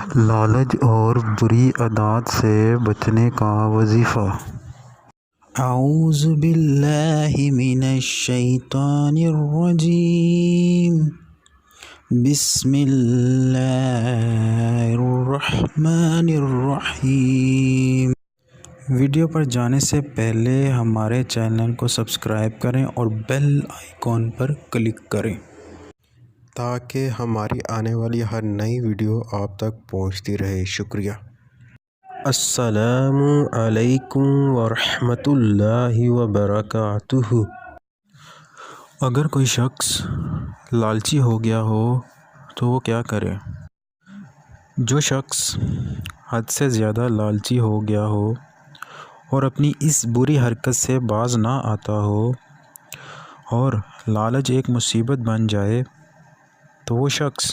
لالچ اور بری عادات سے بچنے کا وظیفہ۔ اعوذ باللہ من الشیطان الرجیم، بسم اللہ الرحمن الرحیم۔ ویڈیو پر جانے سے پہلے ہمارے چینل کو سبسکرائب کریں اور بیل آئیکن پر کلک کریں تاکہ ہماری آنے والی ہر نئی ویڈیو آپ تک پہنچتی رہے۔ شکریہ۔ السلام علیکم ورحمۃ اللہ وبرکاتہ۔ اگر کوئی شخص لالچی ہو گیا ہو تو وہ کیا کرے؟ جو شخص حد سے زیادہ لالچی ہو گیا ہو اور اپنی اس بری حرکت سے باز نہ آتا ہو اور لالچ ایک مصیبت بن جائے تو وہ شخص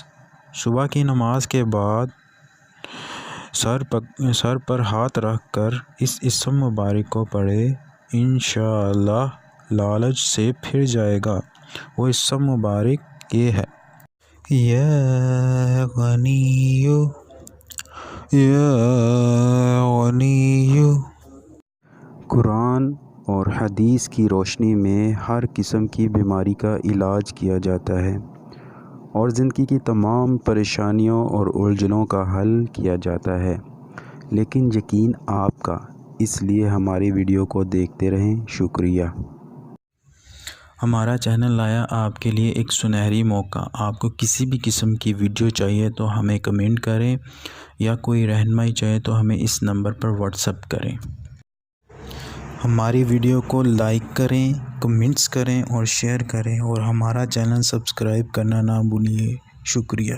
صبح کی نماز کے بعد سر پر ہاتھ رکھ کر اس اسم مبارک کو پڑھے، انشاءاللہ لالچ سے پھر جائے گا۔ وہ اسم مبارک یہ ہے: یا غنی یا غنی۔ قرآن اور حدیث کی روشنی میں ہر قسم کی بیماری کا علاج کیا جاتا ہے اور زندگی کی تمام پریشانیوں اور الجھنوں کا حل کیا جاتا ہے، لیکن یقین آپ کا، اس لیے ہماری ویڈیو کو دیکھتے رہیں۔ شکریہ۔ ہمارا چینل لایا آپ کے لیے ایک سنہری موقع۔ آپ کو کسی بھی قسم کی ویڈیو چاہیے تو ہمیں کمنٹ کریں یا کوئی رہنمائی چاہیے تو ہمیں اس نمبر پر واٹس ایپ کریں۔ ہماری ویڈیو کو لائک کریں، کمنٹس کریں اور شیئر کریں اور ہمارا چینل سبسکرائب کرنا نہ بھولیے۔ شکریہ۔